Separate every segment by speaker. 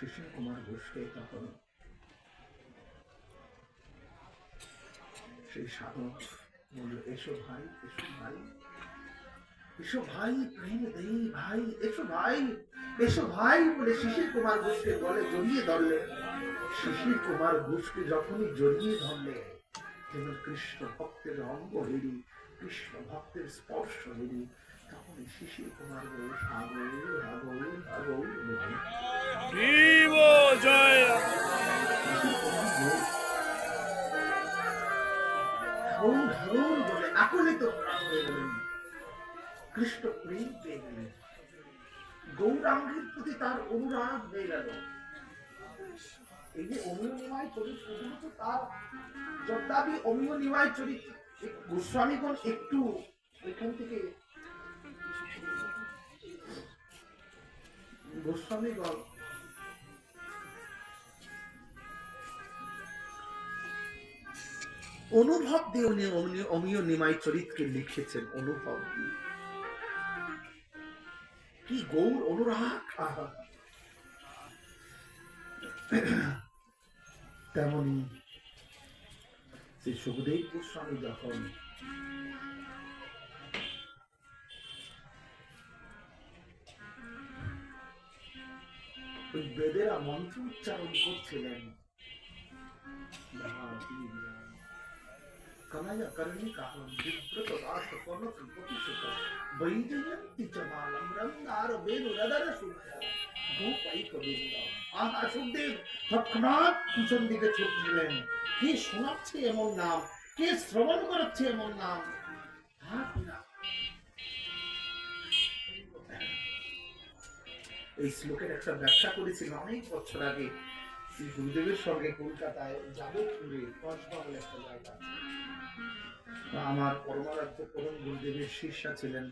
Speaker 1: শিশির কুমার ঘোষকে তখন সেই সাধক বলল, এসো ভাই, এসো ভাই, এসো ভাই, প্রেম দেই ভাই, এসো ভাই, এসো ভাই বলে শিশির কুমার ঘোষকে গলে জড়িয়ে ধরলে। শিশির কুমার ঘোষকে যখনই জড়িয়ে ধরলে যেন কৃষ্ণ ভক্তের অঙ্গ হেরি, কৃষ্ণ ভক্তের স্পর্শ হেরি, তখন শিশির কুমার ঘোষ আগল আগল আগল বলে আকলিত প্রাণ হয়ে গেলেন, কৃষ্ণ প্রেম পেয়ে গেলেন, গৌরাঙ্গের প্রতি তার অনুরাগ হয়ে গেল। এই যে অমীয় নিমাই চরিত্র, তো তার যদ্যাপি অমীয় নিমাই চরিত্র, গোস্বামীগণ একটু এখান থেকে গোস্বামীগণ অনুভব দিয়ে উনি অমীয় নিমাই চরিত্রকে লিখেছেন, অনুভব দিয়ে। কি গৌর অনুরাগ! তেমনি শ্রী সুখদেব গোস্বামী যখন ওই বেদেরা মন্ত্র উচ্চারণ করছিলেন, কনয়া করণী কাহন বিব্রত দাস কনক প্রতিশত বৈজয়ন্তী চ মালম রঙ্গার বেনু রদর সুখা গোপাই কবিন্দ। আহা, সুখদেব তৎক্ষণাৎ পিছন দিকে ছুটছিলেন। কে শোনাচ্ছে এমন নাম, কে শ্রবণ করাচ্ছে এমন নাম। এই শ্লোকের একটা ব্যাখ্যা করেছিল অনেক বছর আগে শ্রী গুরুদেবের সঙ্গে কলকাতায় যাদবপুরে কসবা বলে একটা জায়গা। আমার পরমারাধ্য পরম গুরুদেবের শিষ্যা ছিলেন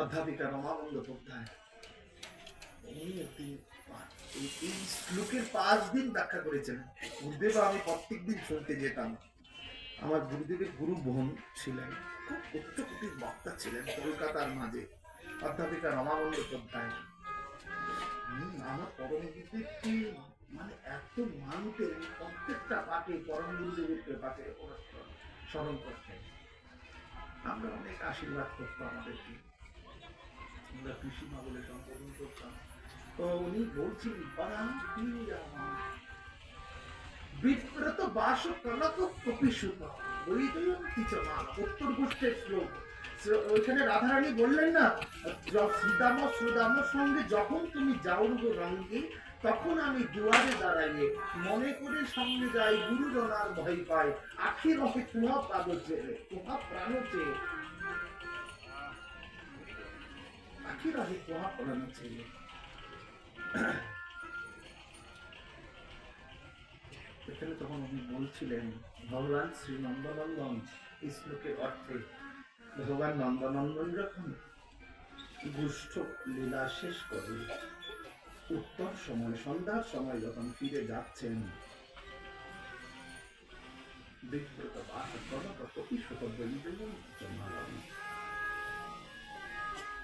Speaker 1: অধ্যাপিকা রমা বন্দ্যোপাধ্যায়। উনি একদিন এই শ্লোকের 5 দিন ব্যাখ্যা করেছেন। গুরুদেব আমি প্রত্যেক দিন শুনতে যেতাম। আমার গুরুদেবের গুরু বোন ছিলেন, খুব উচ্চকোটির বক্তা ছিলেন কলকাতার মাঝে, অধ্যাপিকা রমা বন্দ্যোপাধ্যায়। আমার পরম গুরুদেবকে মানে এত মানতেন, প্রত্যেকটা পাঠে পরম গুরুদেবের কৃপাকে স্মরণ করতেন। আমরা অনেক আশীর্বাদ করতাম আমাদেরকে, আমরা পিসিমা বলে সম্বোধন করতাম। তো উনি বলছেন, বিব্রত বাস কনক কপিসুত বৈজয়ন্তী চ মালা, উত্তর গোষ্ঠের শ্লোক। ওইখানে রাধারানী বললেন না, শ্রীদাম শ্রীদাম সঙ্গে যখন তুমি যাও গো রঙ্গে, তখন আমি দুয়ারে দাঁড়াইয়ে মনে করে সামনে যাই, গুরুজনার ভয় পায়, আখি রহে কুহা পাদ চেয়ে কুহা প্রাণ চেয়ে, আখি রহে কুহা প্রাণ চেয়ে। এখানে তখন উনি বলছিলেন ভগবান শ্রী নন্দনন্দন, এই শ্লোকের অর্থে ভগবান নন্দনন্দন যখন গুষ্ঠ লীলা শেষ করে উত্তর সময় সন্ধ্যার সময় যখন ফিরে যাচ্ছেন, বিব্রত বাস কনক কপিসুত বৈজয়ন্তী মালম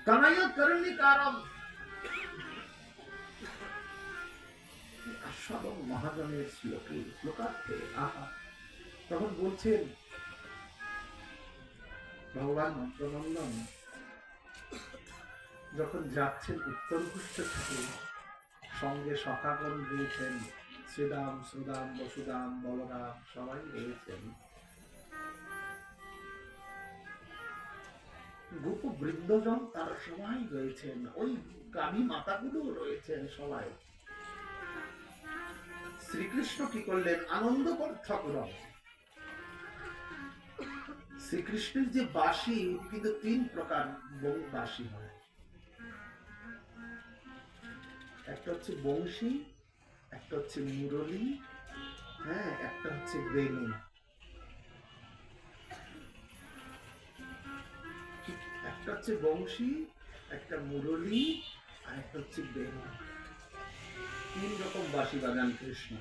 Speaker 1: কনয়া করণী কারম। আস্বাদন মহাজনের শ্লোকে শ্লোকার্থে আহা, তখন বলছেন ভগবান নন্দনন্দন যখন যাচ্ছেন উত্তর গুষ্ঠ থেকে, সঙ্গে সখাগণ রয়েছেন, শ্রীদাম সুদাম বসুদাম বলরাম সবাই রয়েছেন, গোপ বৃন্দজন তার সবাই রয়েছেন, ওই গাভী মাতাগুলো রয়েছেন সবাই। শ্রীকৃষ্ণ কি করলেন? আনন্দ ঠাকুর। শ্রীকৃষ্ণের যে বাঁশি, কিন্তু 3 প্রকার বাঁশি হয়। একটা হচ্ছে বংশী, একটা হচ্ছে মুরলী, হ্যাঁ, একটা হচ্ছে বেনু। একটা হচ্ছে বংশী, একটা মুরলী, আর একটা হচ্ছে বেনু। 3 রকম বাঁশি বাজান কৃষ্ণ।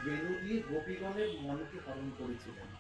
Speaker 1: বেনু দিয়ে গোপীগণের মনকে হরণ করেছিলেন।